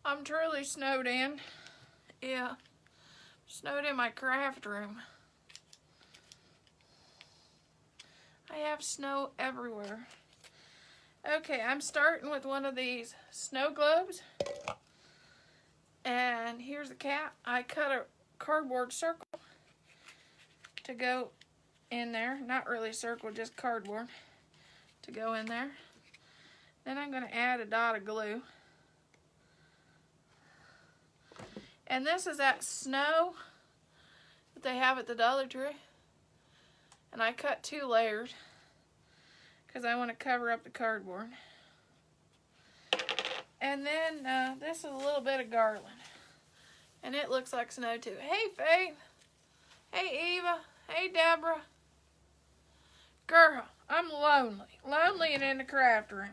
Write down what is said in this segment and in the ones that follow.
I'm truly snowed in. Yeah, snowed in my craft room. I have snow everywhere. Okay, I'm starting with one of these snow globes. And here's the cap. I cut a cardboard circle to go in there. Not really circle, just cardboard to go in there. Then I'm going to add a dot of glue. And this is that snow that they have at the Dollar Tree. And I cut 2 layers because I want to cover up the cardboard. And then this is a little bit of garland. And it looks like snow too. Hey Faith. Hey Eva. Hey Deborah. Girl, I'm lonely. Lonely and in the craft room.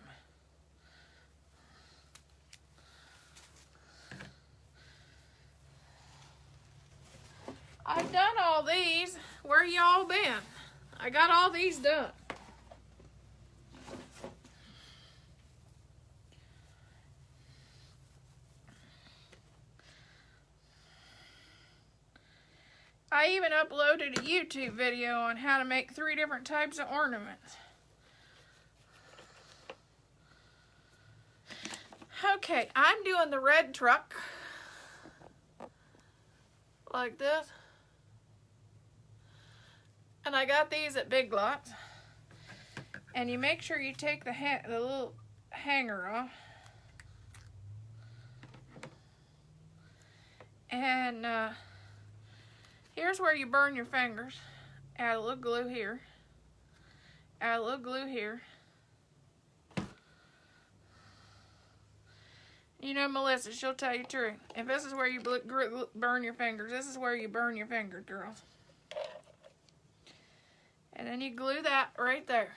I've done all these. Where y'all been? I got all these done. I even uploaded a YouTube video on how to make 3 different types of ornaments. Okay, I'm doing the red truck. Like this. And I got these at Big Lots. And you make sure you take the little hanger off. And here's where you burn your fingers. Add a little glue here. Add a little glue here. You know Melissa, she'll tell you the truth. If this is where you burn your fingers, this is where you burn your fingers, girls. And then you glue that right there.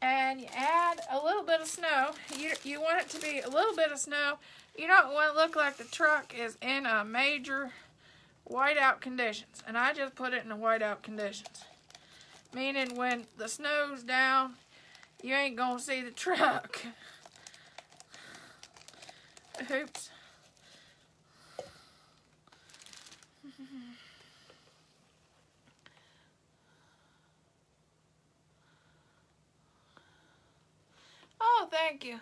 And you add a little bit of snow. You want it to be a little bit of snow. You don't want it to look like the truck is in a major whiteout conditions. And I just put it in the whiteout conditions. Meaning when the snow's down, you ain't gonna see the truck. Oops. Oh, thank you.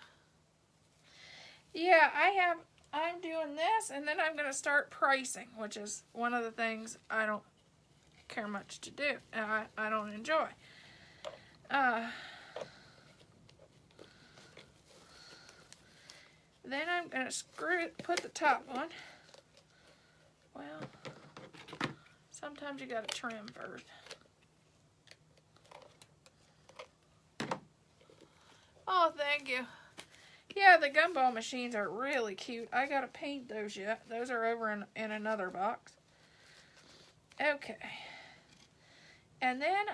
Yeah, I'm doing this, and then I'm going to start pricing, which is one of the things I don't care much to do. I don't enjoy. Then I'm going to put the top on. Well, sometimes you got to trim first. Oh, thank you. Yeah, the gumball machines are really cute. I gotta paint those yet. Those are over in another box. Okay. And then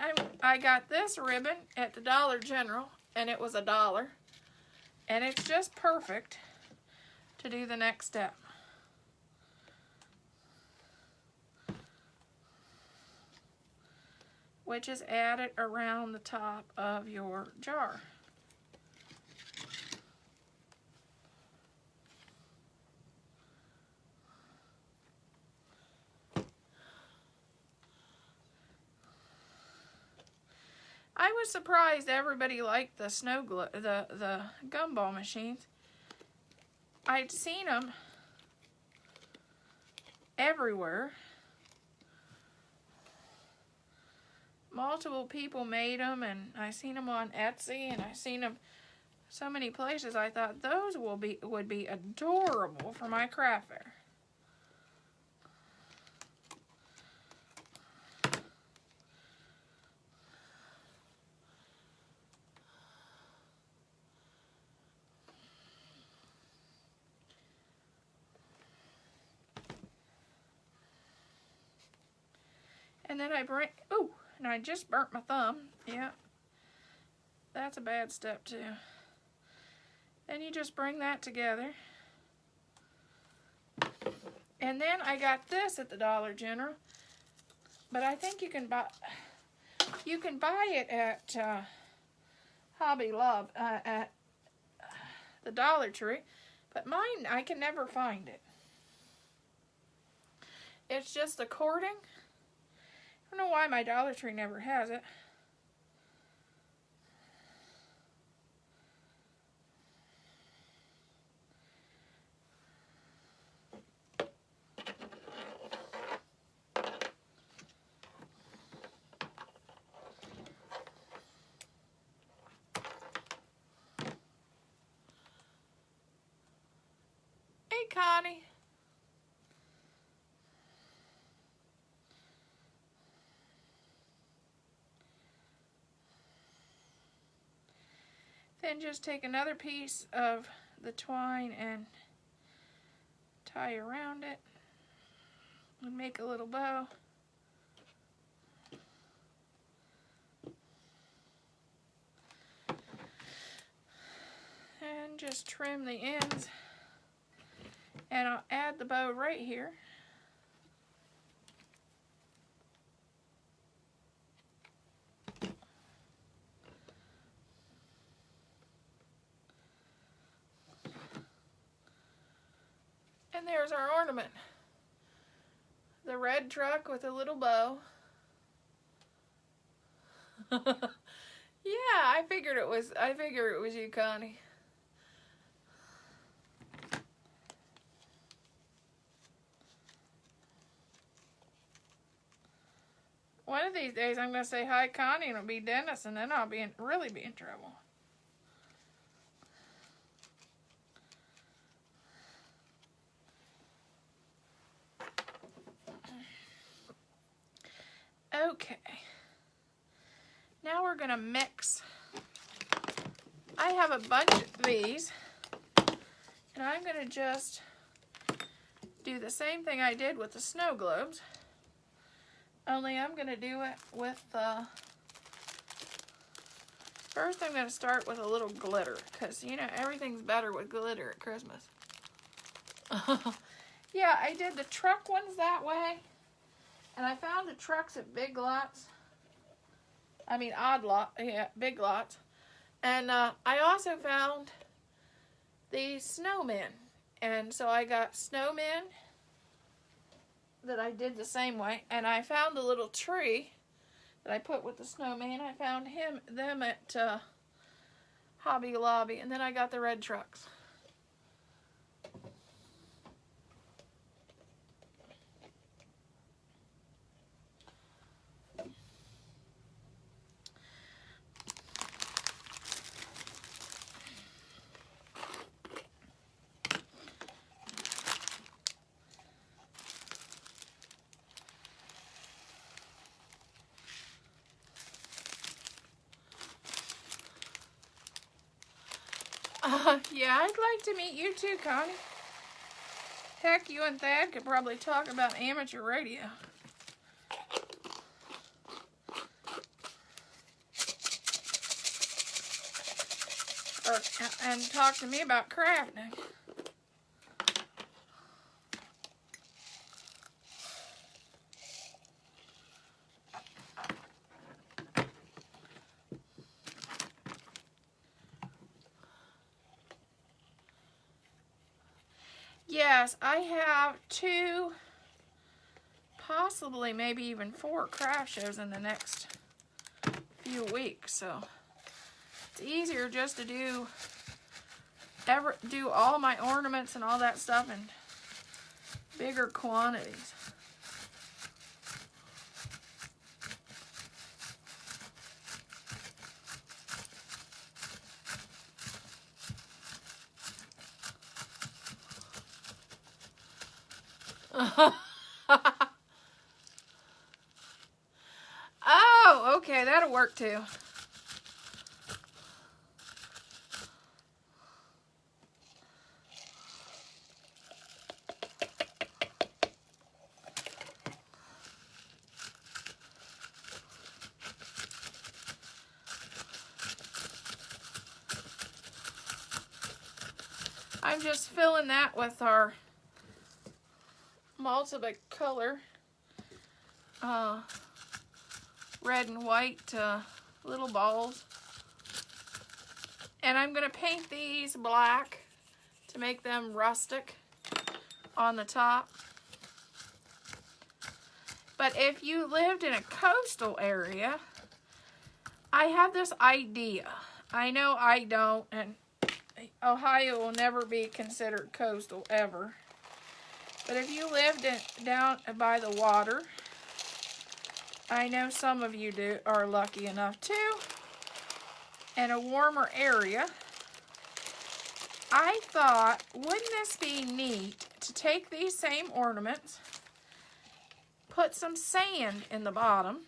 I got this ribbon at the Dollar General, and it was $1. And it's just perfect to do the next step. Which is add it around the top of your jar. I was surprised everybody liked the the gumball machines. I'd seen them everywhere. Multiple people made them, and I seen them on Etsy, and I seen them so many places. I thought those would be adorable for my craft fair. And then and I just burnt my thumb. Yeah, that's a bad step too. Then you just bring that together. And then I got this at the Dollar General, but I think you can buy it at Hobby Lobby, at the Dollar Tree, but mine, I can never find it. It's just the cording. I don't know why my Dollar Tree never has it. Hey, Connie. Then just take another piece of the twine and tie around it and make a little bow. And just trim the ends. And I'll add the bow right here. And there's our ornament. The red truck with a little bow. Yeah, I figured it was you, Connie. One of these days I'm going to say hi, Connie, and it'll be Dennis, and then I'll really be in trouble. Okay. Now we're going to mix. I have a bunch of these, and I'm going to just do the same thing I did with the snow globes. Only I'm going to do it with, first I'm going to start with a little glitter, because, you know, everything's better with glitter at Christmas. Yeah, I did the truck ones that way, and I found the trucks at Big Lots. I mean, Big Lots. And I also found the snowmen, and so I got snowmen that I did the same way, and I found the little tree that I put with the snowman. I found them at Hobby Lobby, and then I got the red trucks. Yeah, I'd like to meet you too, Connie. Heck, you and Thad could probably talk about amateur radio. And talk to me about crafting. Yes, I have 2, possibly maybe even 4 craft shows in the next few weeks, so it's easier just to do all my ornaments and all that stuff in bigger quantities. Oh, okay, that'll work too. I'm just filling that with our multi-color red and white little balls. And I'm going to paint these black to make them rustic on the top. But if you lived in a coastal area, I have this idea. I know I don't, and Ohio will never be considered coastal ever. But if you lived down by the water, I know some of you are lucky enough to, in a warmer area, I thought, wouldn't this be neat to take these same ornaments, put some sand in the bottom,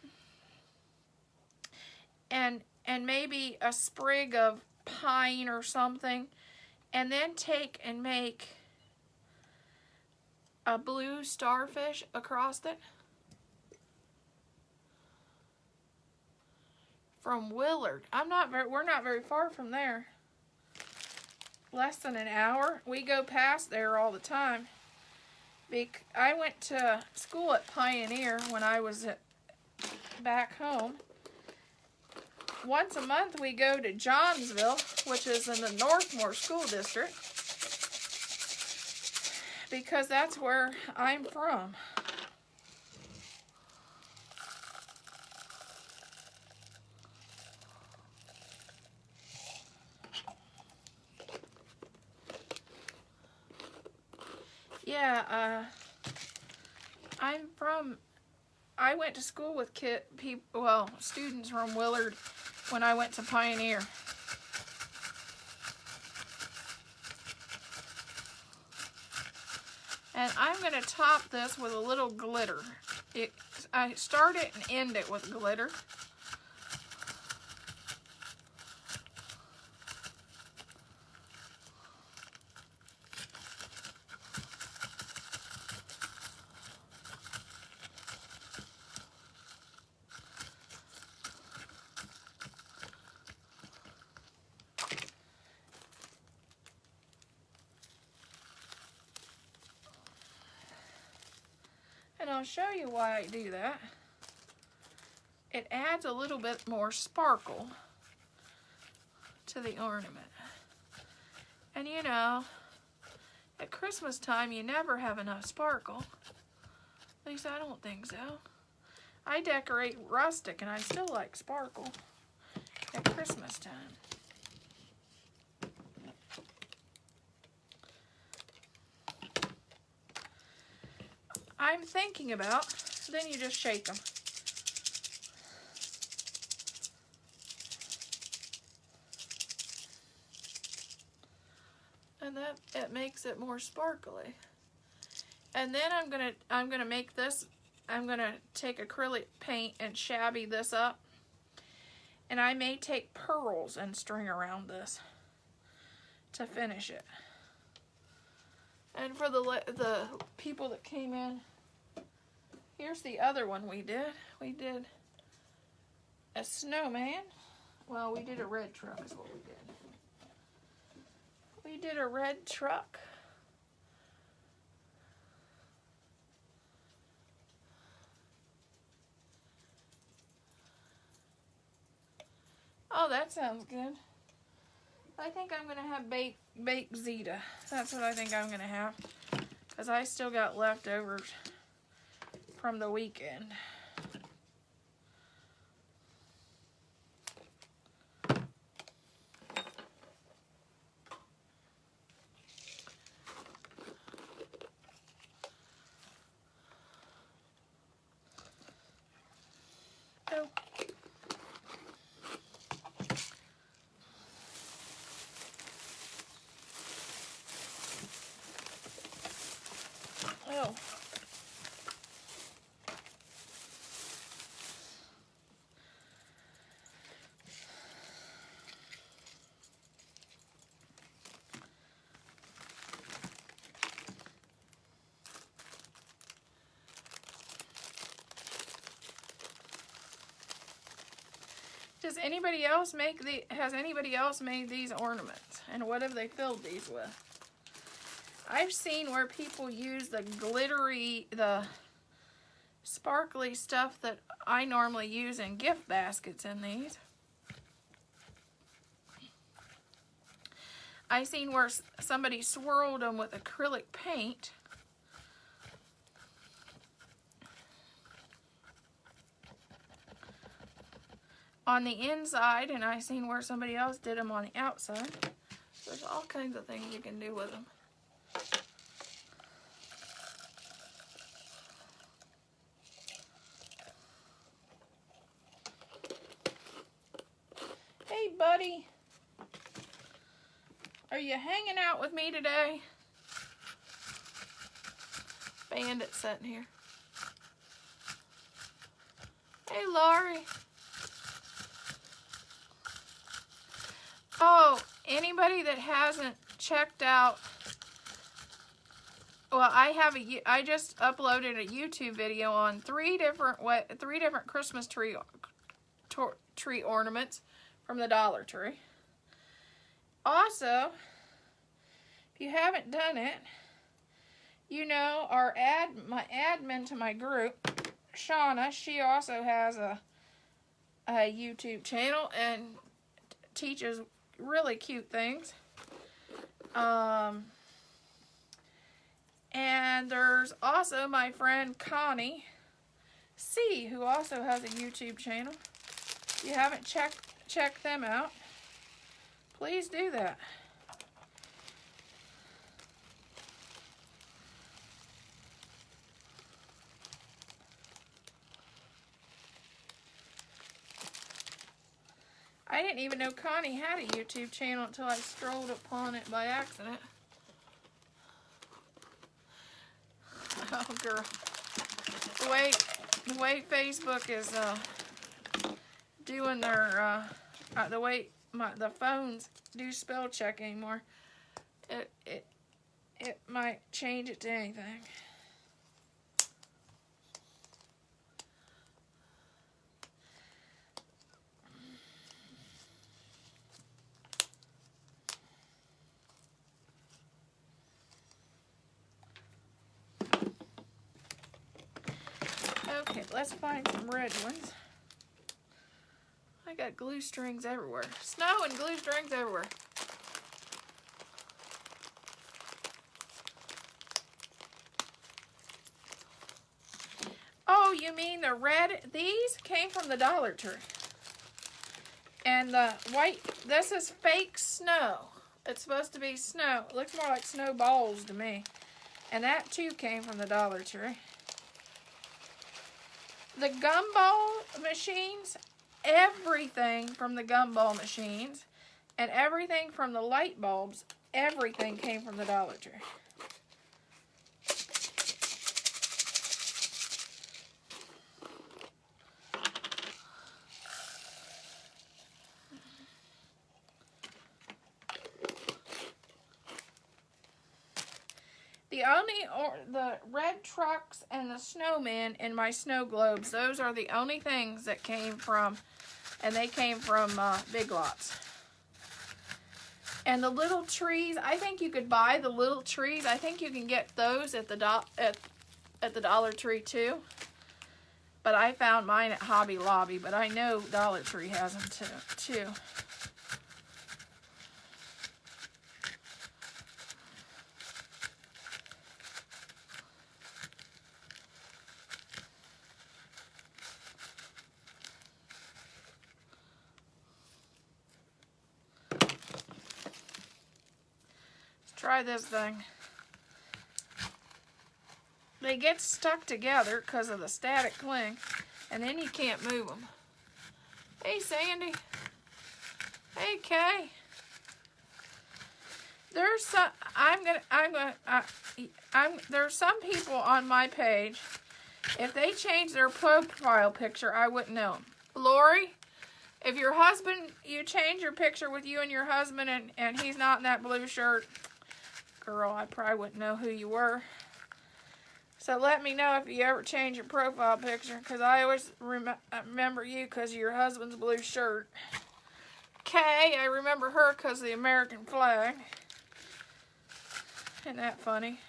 and maybe a sprig of pine or something, and then take and make a blue starfish across it. From Willard. We're not very far from there. Less than an hour. We go past there all the time. I went to school at Pioneer when I was back home. Once a month we go to Johnsville, which is in the Northmore School District, because that's where I'm from. Yeah, I went to school with students from Willard when I went to Pioneer. And I'm going to top this with a little glitter. I start it and end it with glitter. And I'll show you why I do that. It adds a little bit more sparkle to the ornament. And you know, at Christmas time you never have enough sparkle. At least I don't think so. I decorate rustic and I still like sparkle at Christmas time. I'm thinking about, then you just shake them. And it makes it more sparkly. And then I'm gonna make this, I'm gonna take acrylic paint and shabby this up. And I may take pearls and string around this to finish it. And for the people that came in, here's the other one we did. We did a snowman. Well, we did a red truck is what we did. We did a red truck. Oh, that sounds good. I think I'm going to have baked Zeta. That's what I think I'm going to have. Because I still got leftovers from the weekend. Oh. Oh. Has anybody else made these ornaments? And what have they filled these with? I've seen where people use the glittery, the sparkly stuff that I normally use in gift baskets in these. I seen where somebody swirled them with acrylic paint. On the inside, and I seen where somebody else did them on the outside. There's all kinds of things you can do with them. Hey, buddy. Are you hanging out with me today? Bandit sitting here. Hey, Laurie. Oh, anybody that hasn't checked out, well, I just uploaded a YouTube video on three different Christmas tree ornaments from the Dollar Tree. Also, if you haven't done it, you know my admin to my group, Shauna, she also has a YouTube channel and teaches really cute things. And there's also my friend Connie C, who also has a YouTube channel. If you haven't checked them out, please do that. I didn't even know Connie had a YouTube channel until I strolled upon it by accident. Oh, girl. The way Facebook is doing their, the way the phones do spell check anymore, it might change it to anything. Okay, let's find some red ones. I got glue strings everywhere. Snow and glue strings everywhere. Oh, you mean the red? These came from the Dollar Tree. And the white, this is fake snow. It's supposed to be snow. It looks more like snowballs to me. And that too came from the Dollar Tree. The gumball machines, everything from the gumball machines and everything from the light bulbs, everything came from the Dollar Tree. The red trucks and the snowmen and my snow globes, those are the only things that came from, and they came from Big Lots. And the little trees, I think you could buy the little trees. I think you can get those at the Dollar Tree too. But I found mine at Hobby Lobby, but I know Dollar Tree has them too. Try this thing. They get stuck together because of the static link, and then you can't move them. Hey, Sandy. Hey, Kay. There's some. There's some people on my page. If they change their profile picture, I wouldn't know them. Lori, if your husband, you change your picture with you and your husband, and he's not in that blue shirt. Girl, I probably wouldn't know who you were. So let me know if you ever change your profile picture, because I always remember you because of your husband's blue shirt. Kay, I remember her because of the American flag. Isn't that funny?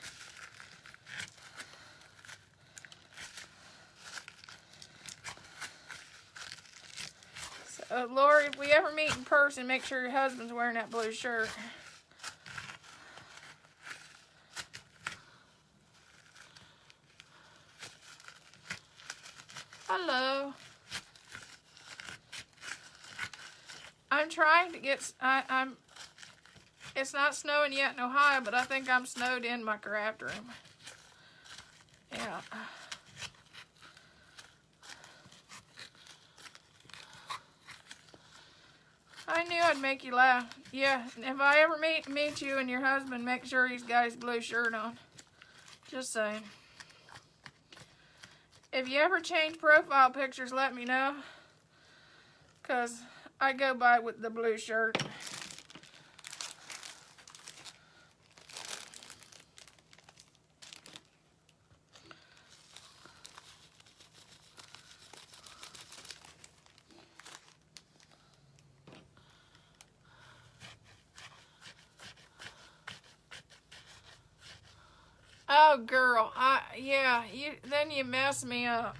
So, Lori, if we ever meet in person, make sure your husband's wearing that blue shirt. trying to get, it's not snowing yet in Ohio, but I think I'm snowed in my craft room. Yeah. I knew I'd make you laugh. Yeah, if I ever meet you and your husband, make sure he's got his blue shirt on. Just saying. If you ever change profile pictures, let me know. Because I go by with the blue shirt. Oh, girl. Yeah, then you mess me up.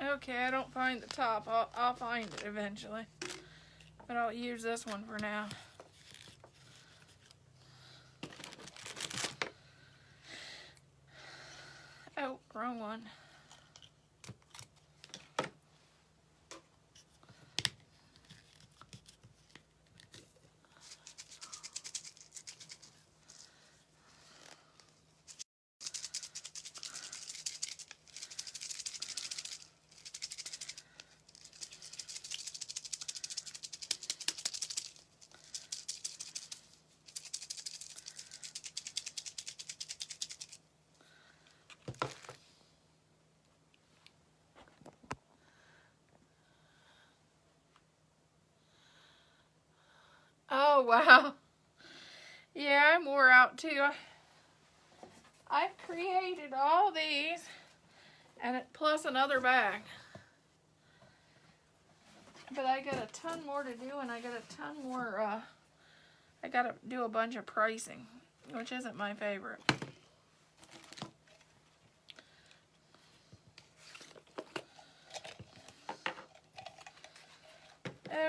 Okay, I don't find the top. I'll find it eventually. But I'll use this one for now. Oh, wrong one. Oh, wow. Yeah, I'm wore out too. I've created all these, and plus another bag. But I got a ton more to do, and I got a ton more, I got to do a bunch of pricing, which isn't my favorite.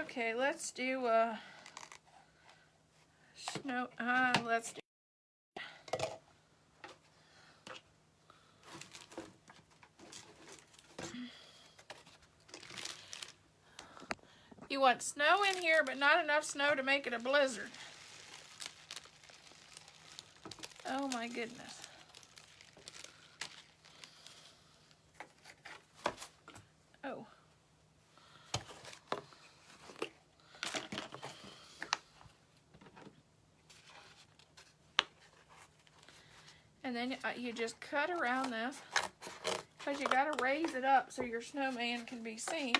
Okay, let's do, let's do. You want snow in here, but not enough snow to make it a blizzard. Oh my goodness. Oh. And then you just cut around this, because you got to raise it up so your snowman can be seen.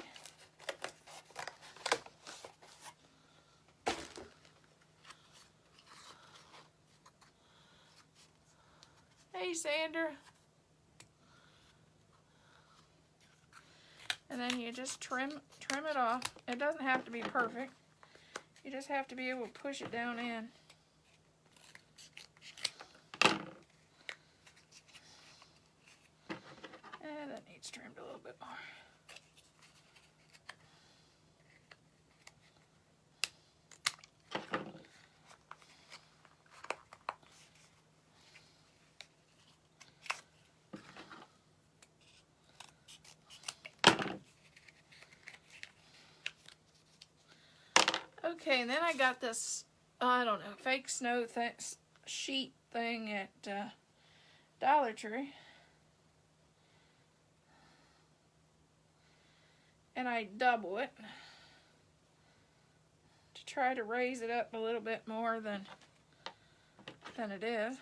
Hey, Sander. And then you just trim it off. It doesn't have to be perfect. You just have to be able to push it down in. And that needs trimmed a little bit more. Okay, and then I got this, I don't know, fake snow sheet thing at Dollar Tree. And I double it to try to raise it up a little bit more than it is.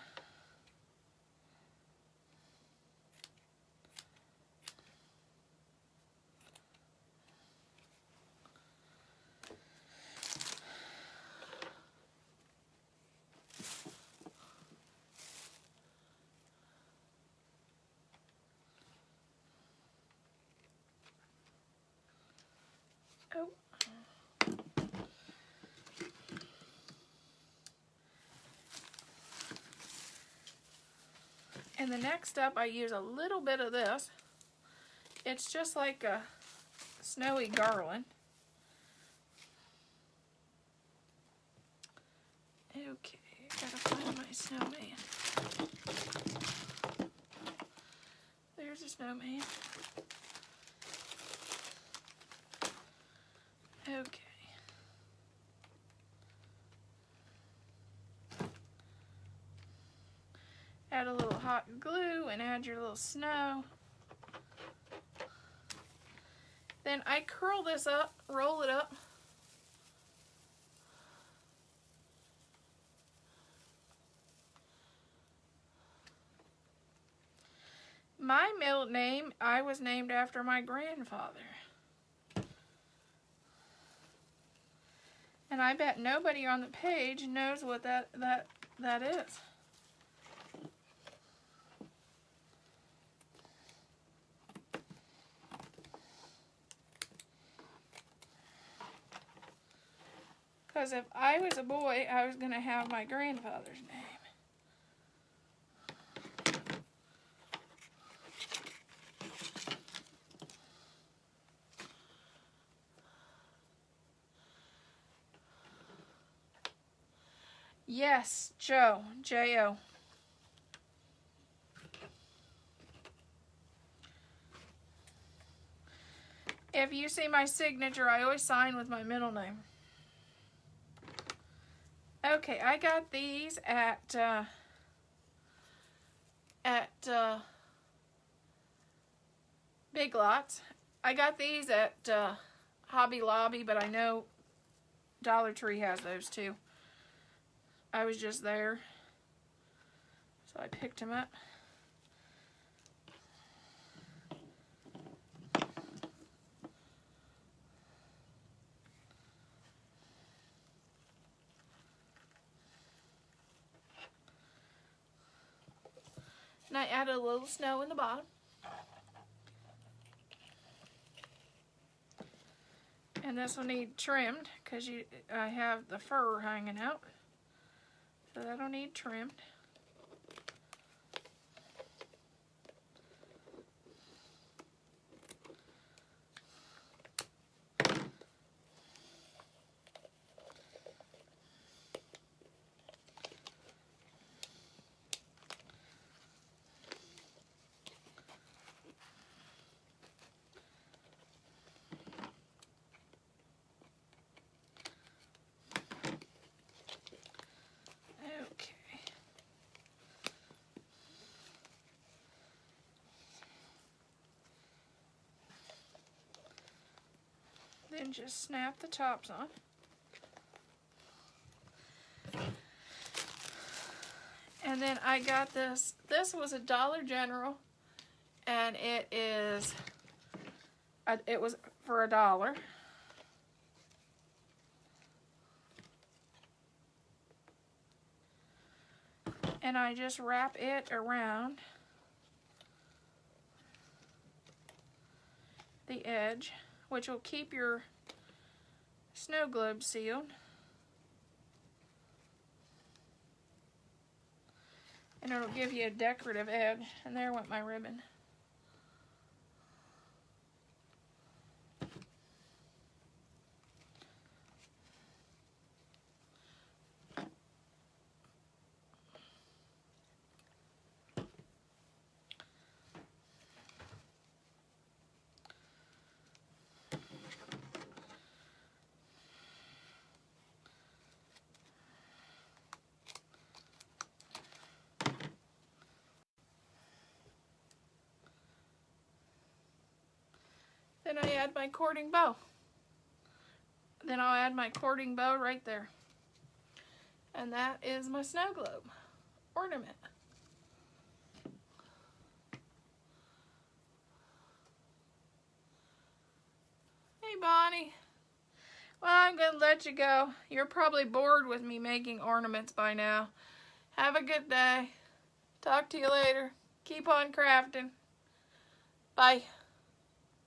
Oh. And the next up, I use a little bit of this. It's just like a snowy garland. Okay, gotta find my my snowman. There's a snowman. Okay. Add a little hot glue and add your little snow. Then I curl this up, roll it up. My middle name, I was named after my grandfather. And I bet nobody on the page knows what that is. Because if I was a boy, I was going to have my grandfather's name. Yes, Joe, J-O. If you see my signature, I always sign with my middle name. Okay, I got these at Big Lots. I got these at Hobby Lobby, but I know Dollar Tree has those too. I was just there, so I picked them up. And I added a little snow in the bottom. And this will need trimmed because I have the fur hanging out. So that'll need trimmed. Then just snap the tops on. And then I got this. This was a Dollar General, and it was for $1. And I just wrap it around the edge, which will keep your snow globe sealed. And it'll give you a decorative edge. And there went my ribbon. Then I add my cording bow. Then I'll add my cording bow right there. And that is my snow globe ornament. Hey, Bonnie. Well, I'm going to let you go. You're probably bored with me making ornaments by now. Have a good day. Talk to you later. Keep on crafting. Bye.